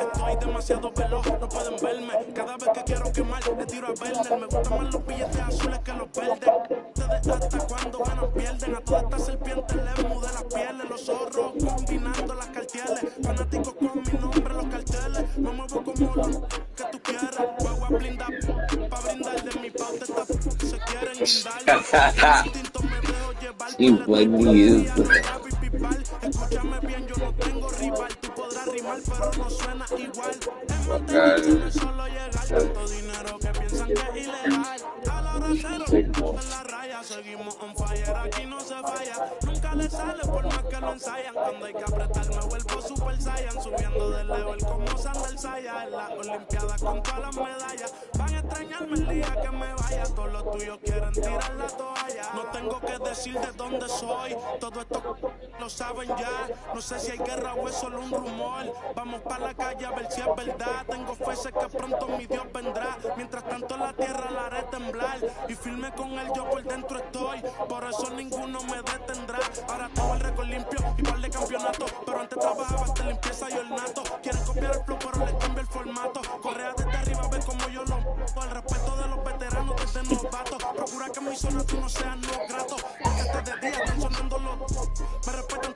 Estoy demasiado veloz, no pueden verme. Cada vez que quiero quemar, le tiro a Werner. Me gustan más los billetes azules que los verdes. Ustedes hasta cuando ganan pierden. A todas estas serpientes les mudé las pieles. Los zorros combinando las carteles. Fanáticos con mi nombre, los carteles. Me muevo como lo que tú quieres. Juego a blindar, pa' brindar de mi pauta. Estas se quieren guindar. Instinto me dejo llevar. Escúchame bien, yo no tengo rival. Tú podrás rimar, pero no suena igual. Es mantener solo llegar. Tanto dinero que piensan que es ilegal. A la hora cero, en la raya. Seguimos on fire, aquí no se falla. Nunca le sale por más que lo ensayan. Cuando hay que apretar me vuelvo super saiyan. Subiendo de level como Sandal Saya. En la olimpiada con todas las medallas. Van a extrañarme el día que me vaya. Todos los tuyos quieren tirar la toalla. No tengo que decir de dónde soy. Todo esto lo saben ya. No sé si hay guerra o es solo un rumor. Vamos para la calle a ver si es verdad. Tengo fe, sé que pronto mi Dios vendrá. Mientras tanto la tierra la haré temblar. Y firme con él yo por dentro estoy. Por eso ninguno me detendrá. Ahora tengo el récord limpio y par de campeonatos. Pero antes trabajaba hasta limpieza y ornato. Quieren copiar el flow pero les cambia el formato. Correa desde arriba a ver como yo lo el respeto de los veteranos desde novatos. Procura que en mi zona tú no seas no grato. Porque desde de día están sonando los. Me respetan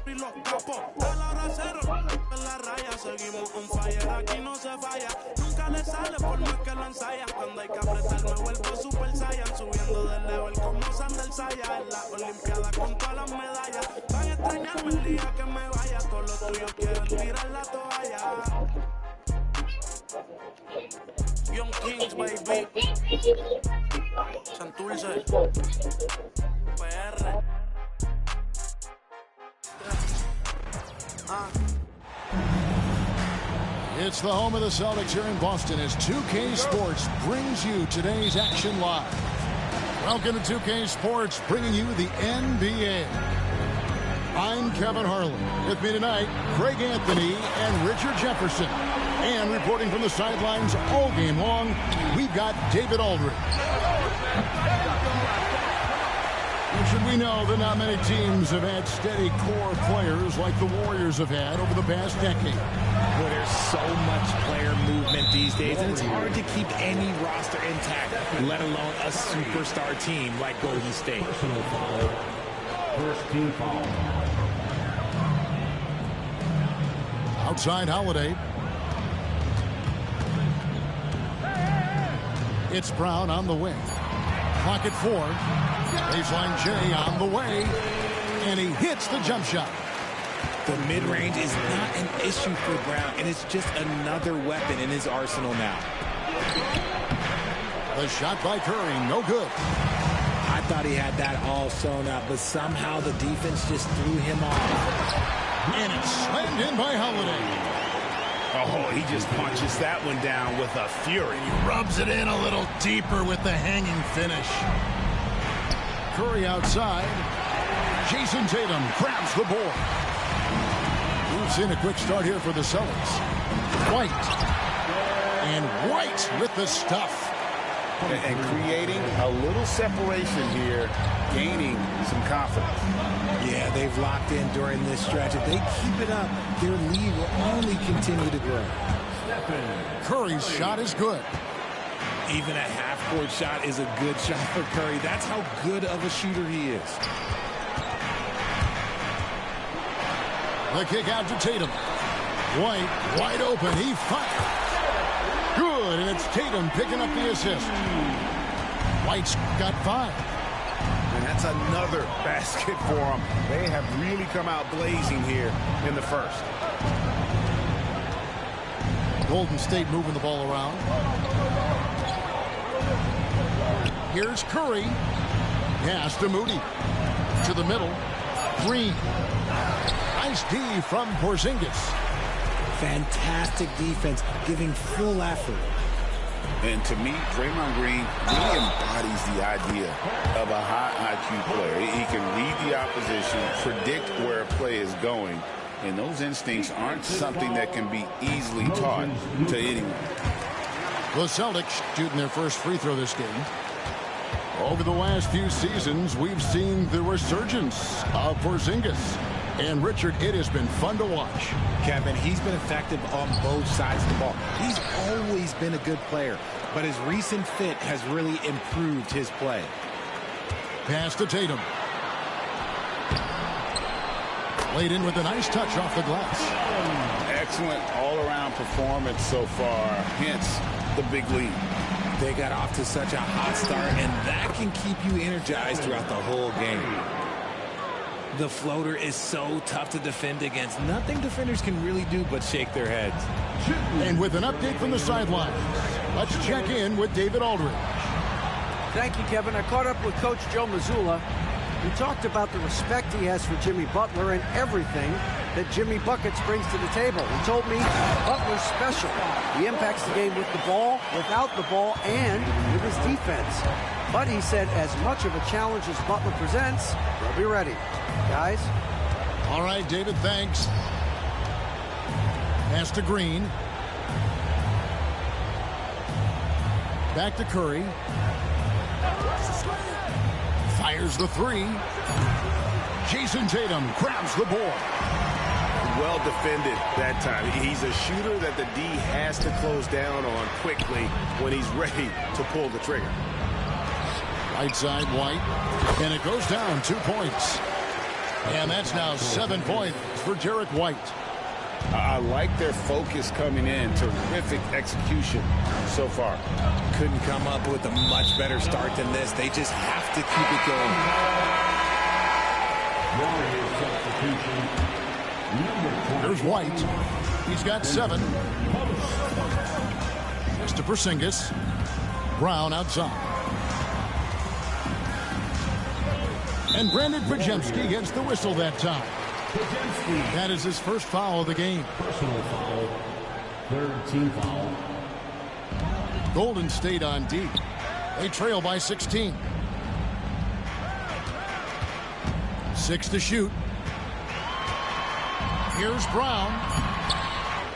y los capos. A la hora cero, en la raya. Seguimos on fire, aquí no se falla. Nunca le sale por más que lo ensayan. Cuando hay que apretar me vuelvo super saiyan. Subiendo del level como Sandal Saya. En la olimpiada con todas las medallas. Van a extrañarme el día que me vaya. Todos los tuyos quieren tirar la toalla. Young Kings, baby. Santurce. PR. It's the home of the Celtics here in Boston as 2K Sports brings you today's action live. Welcome to 2K Sports, bringing you the NBA. I'm Kevin Harlan. With me tonight, Craig Anthony and Richard Jefferson. And reporting from the sidelines all game long, we've got David Aldridge. Should we know that not many teams have had steady core players like the Warriors have had over the past decade. Well, there's so much player movement these days, and it's hard to keep any roster intact, let alone a superstar team like Golden State. First team foul. Outside Holiday. It's Brown on the wing. Clock at 4. Baseline J on the way. And he hits the jump shot. The mid-range is not an issue for Brown, and it's just another weapon in his arsenal now. The shot by Curry, no good. I thought he had that all sewn up, but somehow the defense just threw him off. And it's slammed in by Holiday. Oh, he just punches that one down with a fury. He rubs it in a little deeper with the hanging finish. Curry outside. Jason Tatum grabs the board. We've seen a quick start here for the Celtics. White. And White with the stuff. And creating a little separation here, gaining some confidence. Yeah, they've locked in during this stretch. If they keep it up, their lead will only continue to grow. Curry's shot is good. Even a half-court shot is a good shot for Curry. That's how good of a shooter he is. The kick out to Tatum. White, wide open. He fires. Good, and it's Tatum picking up the assist. White's got 5. And that's another basket for them. They have really come out blazing here in the first. Golden State moving the ball around. Here's Curry. Pass to Moody. To the middle. Green. Nice D from Porzingis. Fantastic defense, giving full effort. And to me, Draymond Green really embodies the idea of a high IQ player. He can read the opposition, predict where a play is going, and those instincts aren't something that can be easily taught to anyone. The Celtics shooting their first free throw this game. Over the last few seasons, we've seen the resurgence of Porzingis. And, Richard, it has been fun to watch. Kevin, he's been effective on both sides of the ball. He's always been a good player, but his recent fit has really improved his play. Pass to Tatum. Laid in with a nice touch off the glass. Excellent all-around performance so far, hence the big lead. They got off to such a hot start, and that can keep you energized throughout the whole game. The floater is so tough to defend against. Nothing defenders can really do but shake their heads. And with an update from the sidelines, let's check in with David Aldridge. Thank you, Kevin. I caught up with Coach Joe Mazzulla. He talked about the respect he has for Jimmy Butler and everything that Jimmy Buckets brings to the table. He told me Butler's special. He impacts the game with the ball, without the ball, and with his defense. But he said as much of a challenge as Butler presents, they'll be ready. Guys? All right, David, thanks. Pass to Green. Back to Curry. Fires the three. Jason Tatum grabs the ball. Well defended that time. He's a shooter that the D has to close down on quickly when he's ready to pull the trigger. Right side, White. And it goes down 2 points. And that's now 7 points for Derek White. I like their focus coming in. Terrific execution so far. Couldn't come up with a much better start than this. They just have to keep it going. There's White. He's got 7. Just to Porzingis. Brown outside. And Brandon Podziemski gets the whistle that time. That is his first foul of the game. Personal foul. Third team foul. Golden State on D. They trail by 16. 6 to shoot. Here's Brown.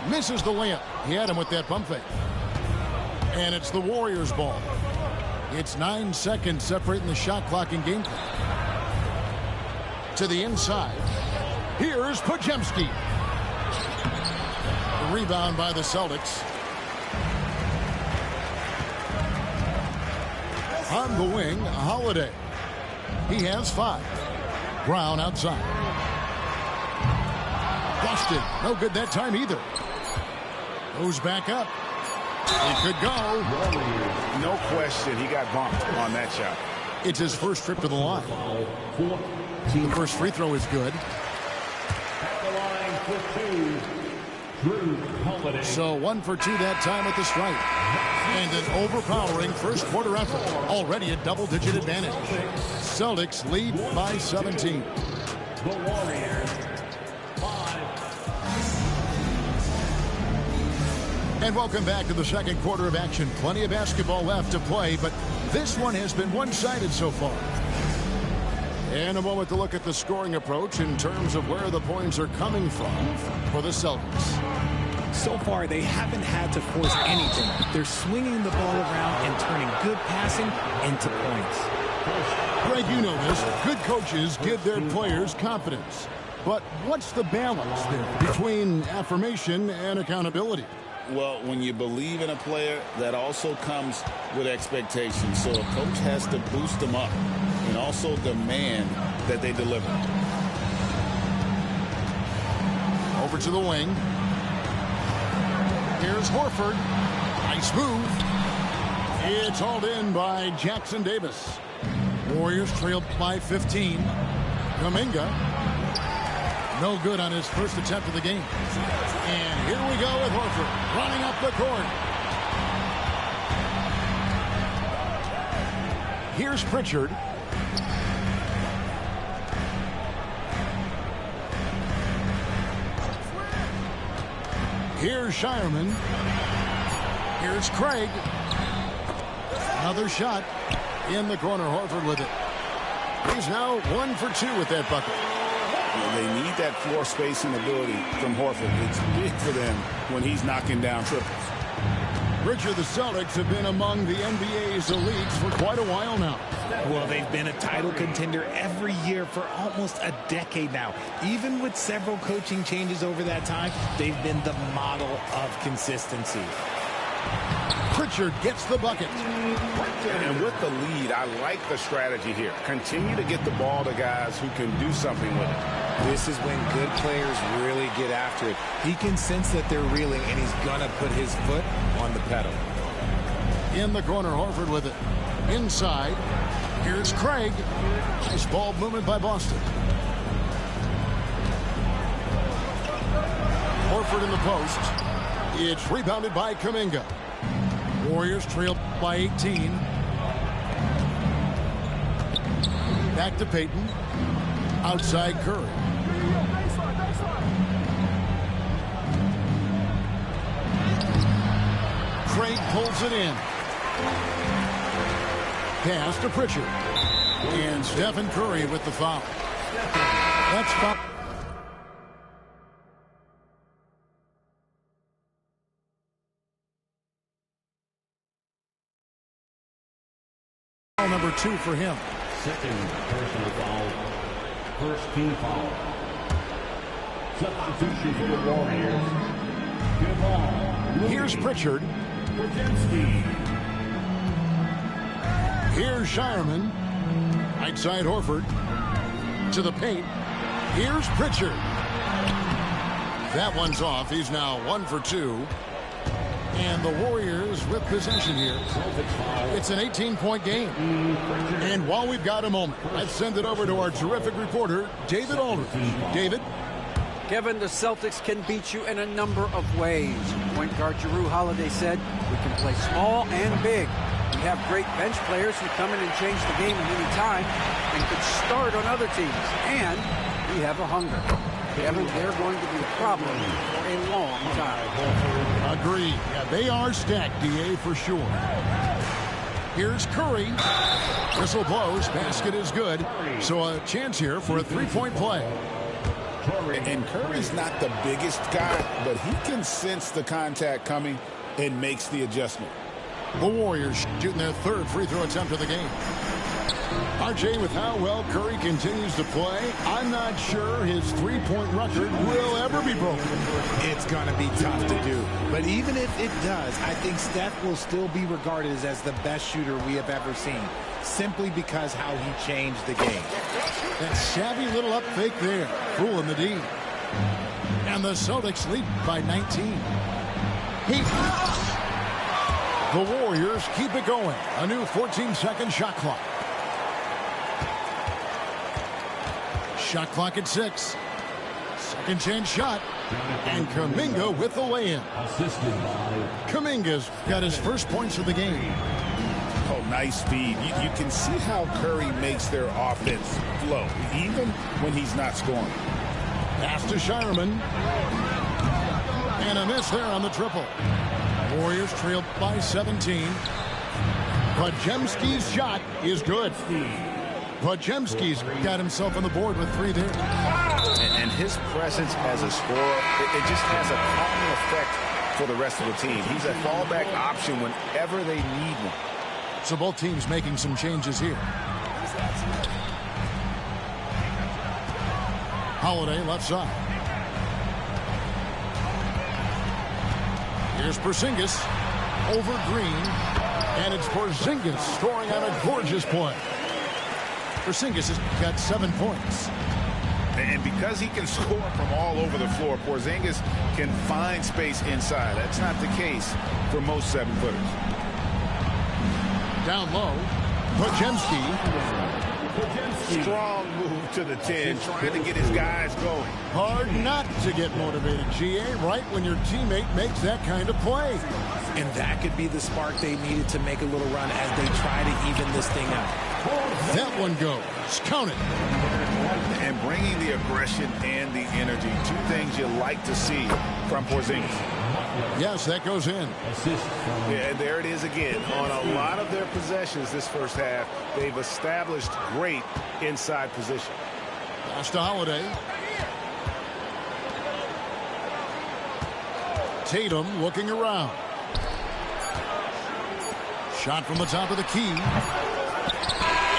Misses the layup. He had him with that pump fake. And it's the Warriors' ball. It's 9 seconds separating the shot clock and game clock. To the inside. Here's Podziemski. The rebound by the Celtics. On the wing, Holiday. He has 5. Brown outside. Busted. No good that time either. Goes back up. He could go. No question, he got bumped on that shot. It's his first trip to the line. The first free throw is good. At the line for 2, Drew Holiday. So 1 for 2 that time at the stripe. And an overpowering first quarter effort. Already a double-digit advantage. Celtics lead by 17. The Warriors, 5. And welcome back to the second quarter of action. Plenty of basketball left to play, but this one has been one-sided so far. And a moment to look at the scoring approach in terms of where the points are coming from for the Celtics. So far, they haven't had to force anything. They're swinging the ball around and turning good passing into points. Greg, you know this. Good coaches give their players confidence. But what's the balance there between affirmation and accountability? Well, when you believe in a player, that also comes with expectations. So a coach has to boost them up and also demand that they deliver. Over to the wing. Here's Horford. Nice move. It's hauled in by Jackson Davis. Warriors trailed by 15. Kuminga. No good on his first attempt of the game. And here we go with Horford running up the court. Here's Pritchard. Here's Shireman. Here's Craig. Another shot in the corner. Horford with it. He's now 1 for 2 with that bucket. They need that floor spacing ability from Horford. It's big for them when he's knocking down triples. Richard, the Celtics have been among the NBA's elites for quite a while now. Well, they've been a title contender every year for almost a decade now. Even with several coaching changes over that time, they've been the model of consistency. Pritchard gets the bucket. And with the lead, I like the strategy here. Continue to get the ball to guys who can do something with it. This is when good players really get after it. He can sense that they're reeling, and he's going to put his foot on the pedal. In the corner, Horford with it. Inside, here's Craig. Nice ball movement by Boston. Horford in the post. It's rebounded by Kuminga. Warriors trail by 18. Back to Payton. Outside Curry. Craig pulls it in. Pass to Pritchard. And Stephen Curry with the foul. That's foul. Number 2 for him. Second personal foul. First team foul. Substitution for the Warriors. Good ball. Here's Pritchard. Here's Shireman. Right side Horford. To the paint. Here's Pritchard. That one's off. He's now 1 for 2. And the Warriors with possession here. It's an 18-point game. And while we've got a moment, let's send it over to our terrific reporter, David Aldridge. David? Kevin, the Celtics can beat you in a number of ways. Point guard Jrue Holiday said, we can play small and big. We have great bench players who come in and change the game at any time and could start on other teams. And we have a hunger. Kevin, they're going to be a problem for a long time. Agreed. Yeah, they are stacked, D.A., for sure. Here's Curry. Whistle blows. Basket is good. So a chance here for a three-point play. And Curry's not the biggest guy, but he can sense the contact coming and makes the adjustment. The Warriors shooting their third free throw attempt of the game. RJ, with how well Curry continues to play, I'm not sure his three-point record will ever be broken. It's going to be tough to do. But even if it does, I think Steph will still be regarded as the best shooter we have ever seen, simply because how he changed the game. That savvy little up fake there, fooling the D. And the Celtics lead by 19. The Warriors keep it going. A new 14-second shot clock. Shot clock at 6. Second chance shot. And Kuminga with the lay-in. Kuminga's got his first points of the game. Oh, nice speed. You can see how Curry makes their offense flow, even when he's not scoring. Pass to Shireman. And a miss there on the triple. Warriors trailed by 17. Podziemski's shot is good. Podziemski's got himself on the board with 3 there. And his presence as a scorer, it just has a calming effect for the rest of the team. He's a fallback option whenever they need one. So both teams making some changes here. Holiday left side. Here's Porzingis over Green. And it's Porzingis scoring on a gorgeous play. Porzingis has got 7 points. And because he can score from all over the floor, Porzingis can find space inside. That's not the case for most 7-footers. Down low, Podziemski. Strong move to the 10, trying to get his guys going. Hard not to get motivated, GA, right when your teammate makes that kind of play. And that could be the spark they needed to make a little run as they try to even this thing up. That one goes. Count it. And bringing the aggression and the energy, 2 things you like to see from Porzingis. Yes, that goes in. Yeah, there it is again. On a lot of their possessions this first half, they've established great inside position. Pass to Holiday. Tatum looking around. Shot from the top of the key.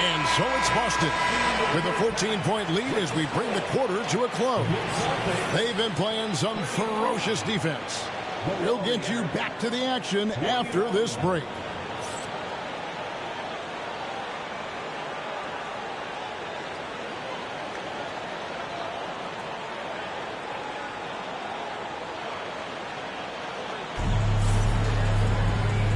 And so it's Boston with a 14-point lead as we bring the quarter to a close. They've been playing some ferocious defense. We'll get you back to the action after this break.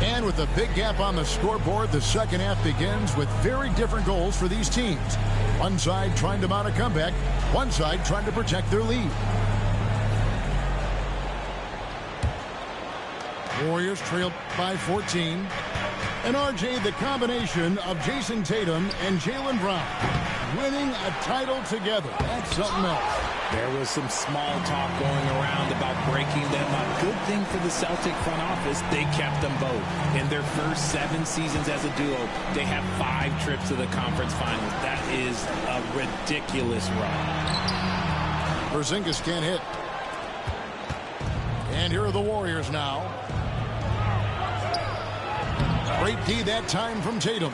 And with a big gap on the scoreboard, the second half begins with very different goals for these teams. One side trying to mount a comeback, one side trying to protect their lead. Warriors trail by 14. And RJ, the combination of Jason Tatum and Jaylen Brown winning a title together. That's something else. There was some small talk going around about breaking them up. Good thing for the Celtic front office, they kept them both. In their first 7 seasons as a duo, they have 5 trips to the conference finals. That is a ridiculous run. Porzingis can't hit. And here are the Warriors now. Great D that time from Tatum.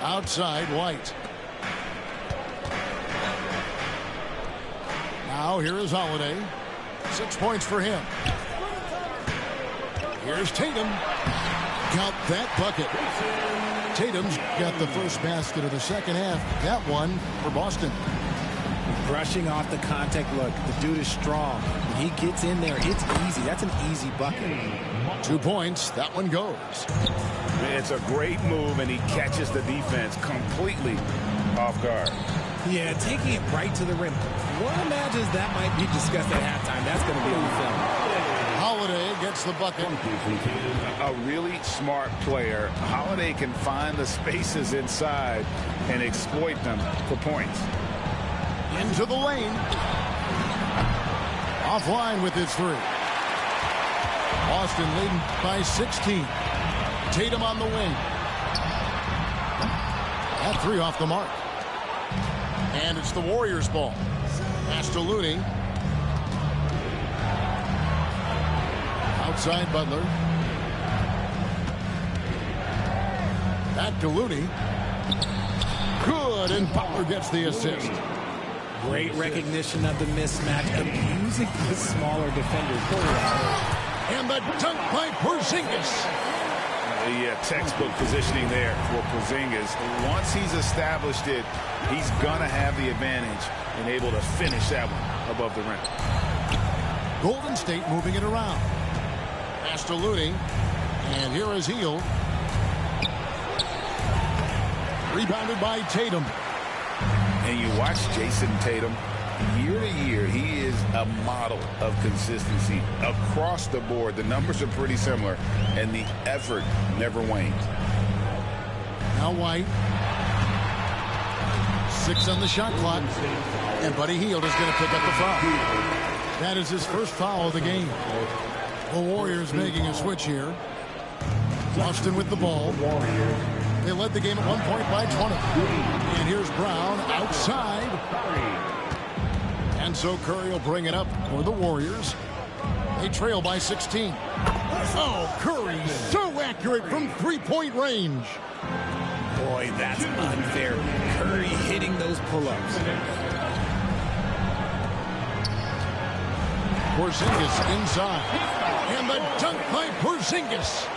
Outside, White. Now here is Holiday. 6 points for him. Here's Tatum. Count that bucket. Tatum's got the first basket of the second half. That one for Boston. Brushing off the contact. Look, the dude is strong. When he gets in there, it's easy. That's an easy bucket. 2 points. That one goes. It's a great move, and he catches the defense completely off guard. Yeah, taking it right to the rim. One imagines that might be discussed at halftime. That's going to be on film. Holiday gets the bucket. A really smart player. Holiday can find the spaces inside and exploit them for points. Into the lane. Offline with his 3. Boston leading by 16. Tatum on the wing. That 3 off the mark. And it's the Warriors' ball. Pass to Looney. Outside Butler. Back to Looney. Good, and Butler gets the assist. Great recognition of the mismatch, abusing the smaller defender. And the dunk by Porzingis. The textbook positioning there for Porzingis. Once he's established it, he's going to have the advantage and able to finish that one above the rim. Golden State moving it around. Pass to Looney. And here is Hield. Rebounded by Tatum. And you watch Jason Tatum. Year to year, he is a model of consistency across the board. The numbers are pretty similar, and the effort never wanes. Now White. 6 on the shot clock. And Buddy Hield is going to pick up the foul. That is his first foul of the game. The Warriors making a switch here. Boston with the ball. They led the game at 1 point by 20. And here's Brown outside. And so Curry will bring it up for the Warriors. They trail by 16. Oh, Curry so accurate from 3-point range. Boy, that's unfair. Curry hitting those pull-ups. Porzingis inside. And the dunk by Porzingis.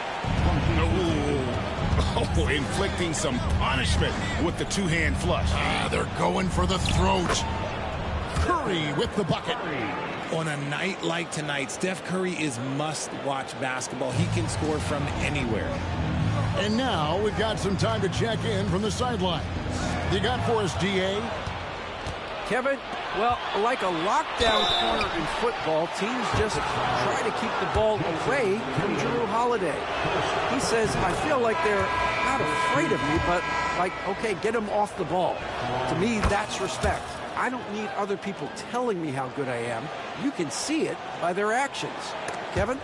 Oh, inflicting some punishment with the 2-hand flush. They're going for the throat. Curry with the bucket. On a night like tonight, Steph Curry is must-watch basketball. He can score from anywhere. And now we've got some time to check in from the sideline. You got for us, DA? Kevin, well, like a lockdown corner in football, teams just try to keep the ball away from Jrue Holiday. He says, I feel like they're not afraid of me, but like, okay, get him off the ball. To me, that's respect. I don't need other people telling me how good I am. You can see it by their actions. Kevin?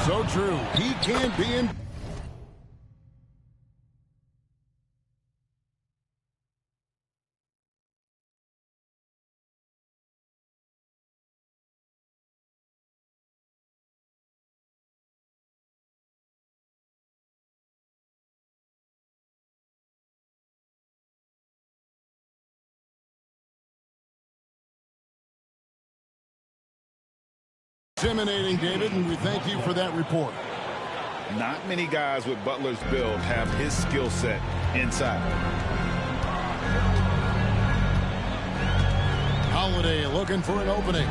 So true. He can be in Intimidating, David, and we thank you for that report. Not many guys with Butler's build have his skill set inside. Holiday looking for an opening.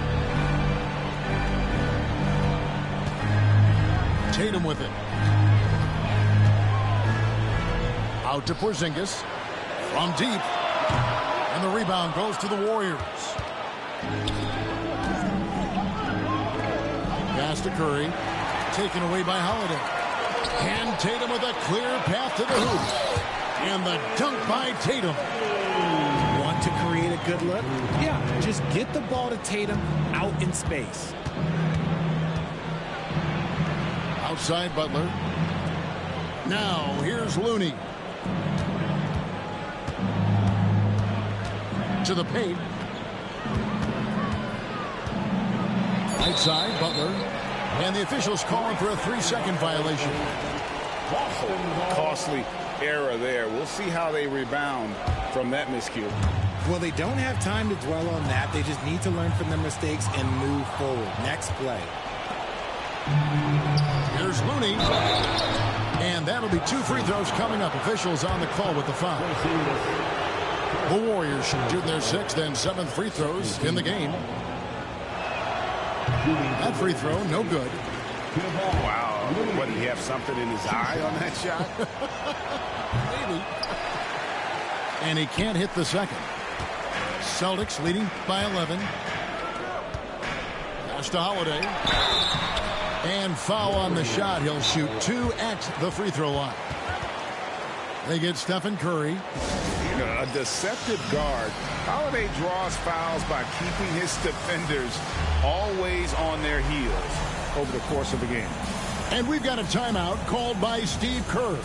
Tatum with it. Out to Porzingis. From deep. And the rebound goes to the Warriors. Pass to Curry. Taken away by Holiday. And Tatum with a clear path to the hoop. And the dunk by Tatum. Want to create a good look? Yeah, just get the ball to Tatum out in space. Outside Butler. Now here's Looney. To the paint. Right side, Butler. And the officials calling for a 3-second violation. Costly error there. We'll see how they rebound from that miscue. Well, they don't have time to dwell on that. They just need to learn from their mistakes and move forward. Next play. Here's Looney. And that'll be 2 free throws coming up. Officials on the call with the foul. The Warriors shoot their 6th and 7th free throws in the game. That free throw, no good. Wow. What, did he have something in his eye on that shot? Maybe. And he can't hit the second. Celtics leading by 11. Pass to Holiday. And foul on the shot. He'll shoot 2 at the free throw line. They get Stephen Curry. A deceptive guard. Holiday draws fouls by keeping his defenders always on their heels over the course of the game. And we've got a timeout called by Steve Kerr.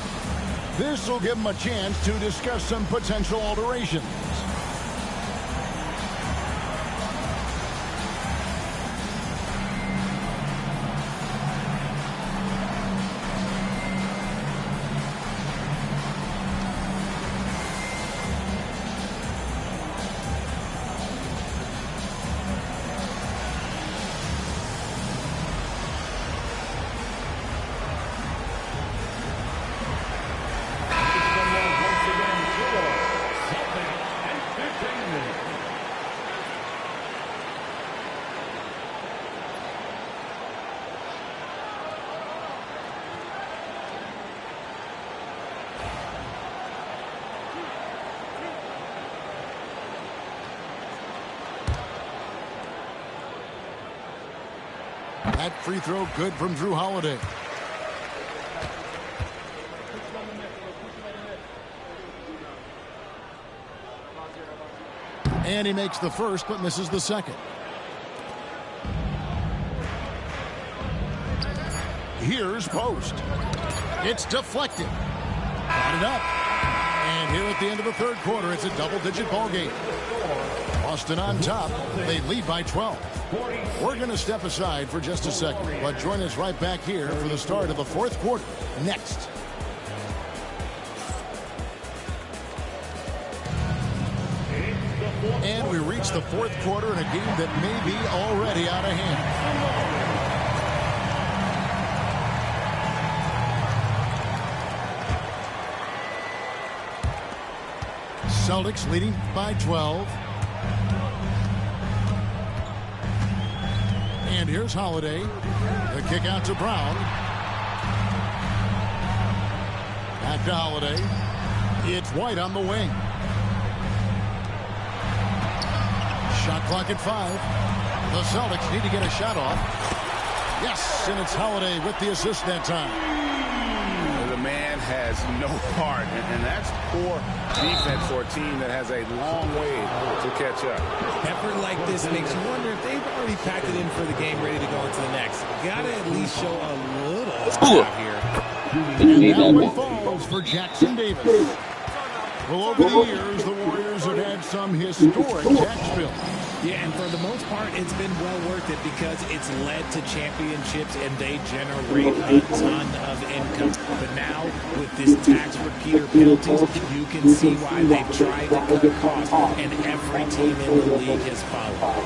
This will give him a chance to discuss some potential alterations. That free throw good from Drew Holiday. And he makes the first but misses the second. Here's Post. It's deflected. Got it up. And here at the end of the 3rd quarter, it's a double-digit ball game. Boston on top. They lead by 12. We're going to step aside for just a second, but join us right back here for the start of the 4th quarter next. And we reach the 4th quarter in a game that may be already out of hand. Celtics leading by 12. And here's Holiday. The kick out to Brown. Back to Holiday. It's White on the wing. Shot clock at 5. The Celtics need to get a shot off. Yes, and it's Holiday with the assist that time. The man has no heart, and that's poor defense for a team that has a long way to catch up. Effort like this makes you wonder if they've already packed it in for the game, ready to go into the next. Gotta at least show a little out here. And that one falls for Jackson Davis. Well, over the years, the Warriors have had some historic tax bills. Yeah, and for the most part, it's been well worth it because it's led to championships and they generate a ton of income. But now, with this tax repeater penalties, you can see why they've tried to cut costs, and every team in the league has followed.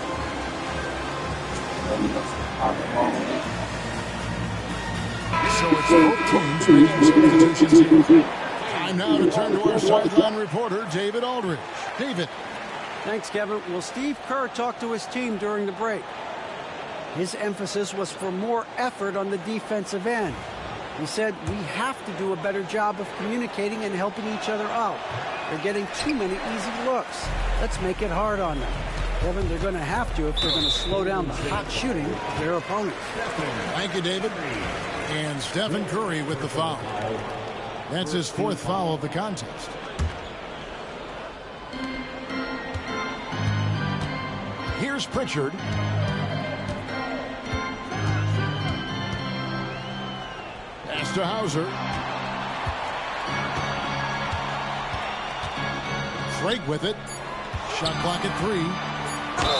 So it's both teams making substitutions here. Time now to turn to our sideline reporter, David Aldridge. David. Thanks, Kevin. Well, Steve Kerr talked to his team during the break. His emphasis was for more effort on the defensive end. He said, we have to do a better job of communicating and helping each other out. They're getting too many easy looks. Let's make it hard on them. Kevin, they're going to have to if they're going to slow down the hot shooting of their opponents. Thank you, David. And Stephen Curry with the foul. That's his 4th foul of the contest. Here's Pritchard. Pass to Hauser. Frank with it. Shot clock at 3.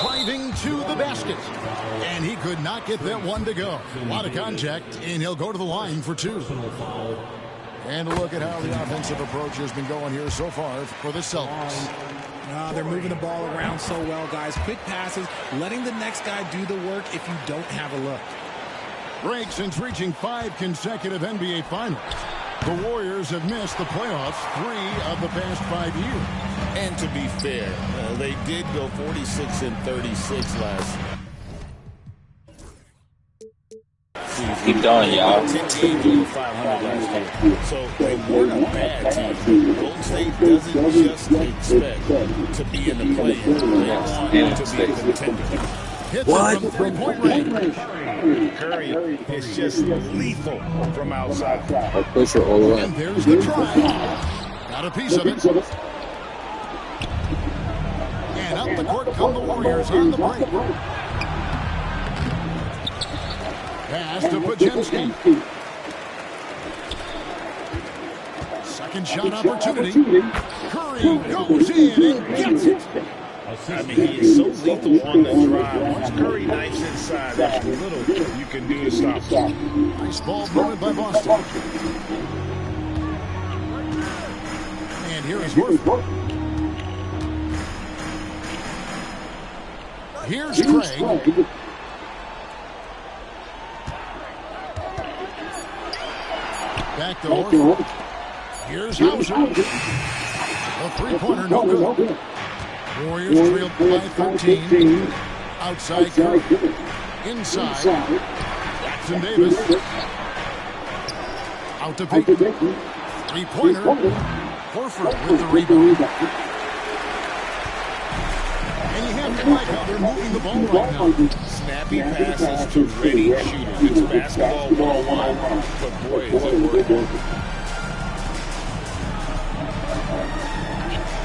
Driving to the basket. And he could not get that one to go. A lot of contact, and he'll go to the line for 2. And look at how the offensive approach has been going here so far for the Celtics. They're moving the ball around so well, guys. Quick passes, letting the next guy do the work if you don't have a look. Break since reaching 5 consecutive NBA Finals. The Warriors have missed the playoffs 3 of the past 5 years. And to be fair, they did go 46-36 last season. Keep going, y'all. 10 games over 500 last year. So they weren't a bad team. Golden State doesn't just expect to be in the play-in. They want to be a contender. Hits it from three-point range. Curry is just lethal from outside. And there's the try. Got a piece of it. And up the court come the Warriors on the break. Pass to Podziemski. Second shot opportunity. Curry goes in and gets it. I mean, he is so lethal on the drive. Once Curry knifes inside, there's little you can do to stop him. Nice ball movement by Boston. And here is Horford. Here's Craig. Back to Horford. Here's Hauser. A three-pointer, no good. Warriors trailed by 13. Outside Curry. Inside. Jackson Davis. Out to Payton. Three-pointer. Horford with the rebound. And you have to like how they're moving the ball right now. Snappy passes to ready shooters. It's basketball 101. But boy, is it working.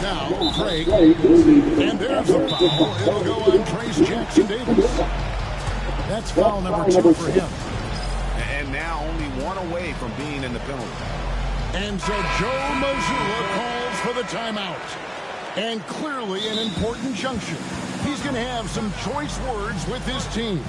Now, Craig, and there's a foul. It'll go on Trace Jackson Davis. That's foul number 2 for him. And now only one away from being in the penalty. And so Joe Mazzulla calls for the timeout. And clearly an important juncture. He's going to have some choice words with his team.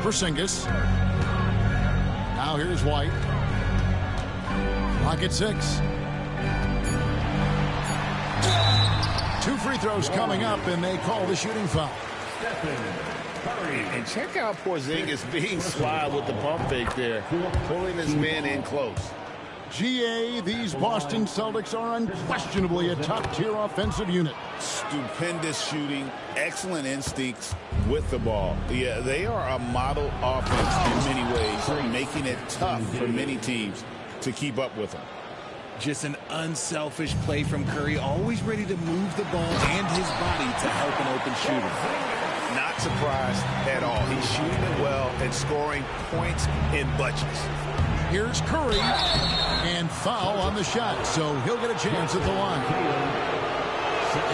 Porzingis. Now here's White. Clock at 6. 2 free throws coming up, and they call the shooting foul. And check out Porzingis being sly with the pump fake there, pulling his man in close. GA, these Boston Celtics are unquestionably a top-tier offensive unit. Stupendous shooting, excellent instincts with the ball. Yeah, they are a model offense in many ways, making it tough for many teams to keep up with them. Just an unselfish play from Curry, always ready to move the ball and his body to help an open shooter. Not surprised at all. He's shooting it well and scoring points in bunches. Here's Curry, and foul on the shot, so he'll get a chance at the line.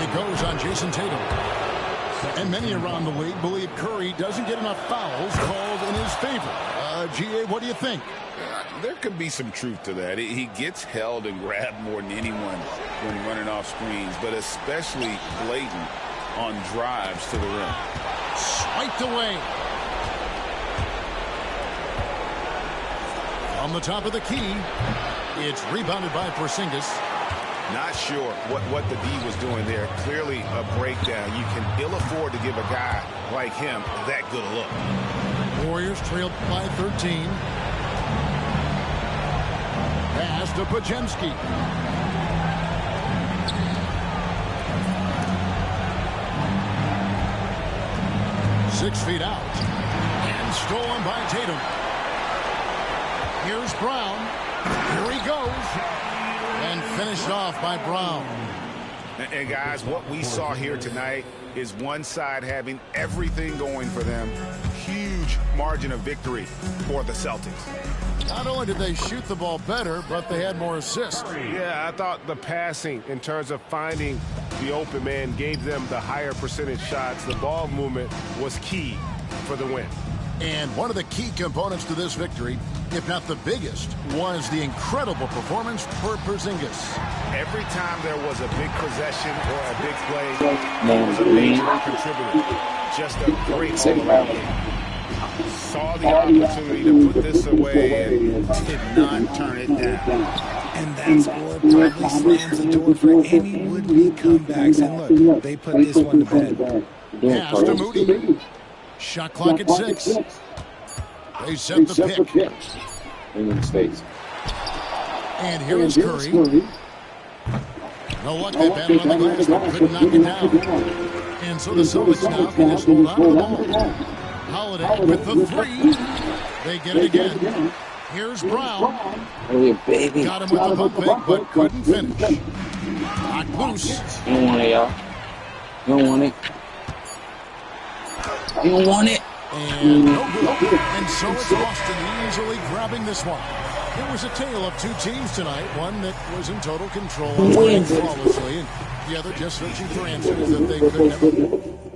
It goes on Jason Tatum. And many around the league believe Curry doesn't get enough fouls called in his favor. G.A., what do you think? There could be some truth to that. He gets held and grabbed more than anyone when running off screens, but especially blatant on drives to the rim. Swiped away. On the top of the key, it's rebounded by Porzingis. Not sure what the D was doing there. Clearly a breakdown. You can ill afford to give a guy like him that good a look. Warriors trailed by 13. Pass to Pajemski. Six feet out. And stolen by Tatum. Here's Brown. Here he goes. And finished off by Brown. And guys, what we saw here tonight is one side having everything going for them. Huge margin of victory for the Celtics. Not only did they shoot the ball better, but they had more assists. Yeah, I thought the passing in terms of finding the open man gave them the higher percentage shots. The ball movement was key for the win. And one of the key components to this victory, if not the biggest, was the incredible performance for Porzingis. Every time there was a big possession or a big play, he was a major contributor. Just a great all-around game. Saw the opportunity to put this away and did not turn it down. And that score probably slams the door for any would-be comebacks. And look, they put this one to bed. Pass to Moody. Shot clock at 6. They set the pick. And here is Curry. No luck that battle on the glass, but couldn't knock it down. And so the Celtics now can just hold on to the ball. Holiday with the 3. They get it again. Here's Brown. Got him with the pump fake, but couldn't finish. Knocked loose. You don't want it, y'all. You don't want it. You don't want it. And no good. And so it's Boston easily grabbing this one. It was a tale of two teams tonight. One that was in total control and playing flawlessly, and the other just searching for answers that they could never.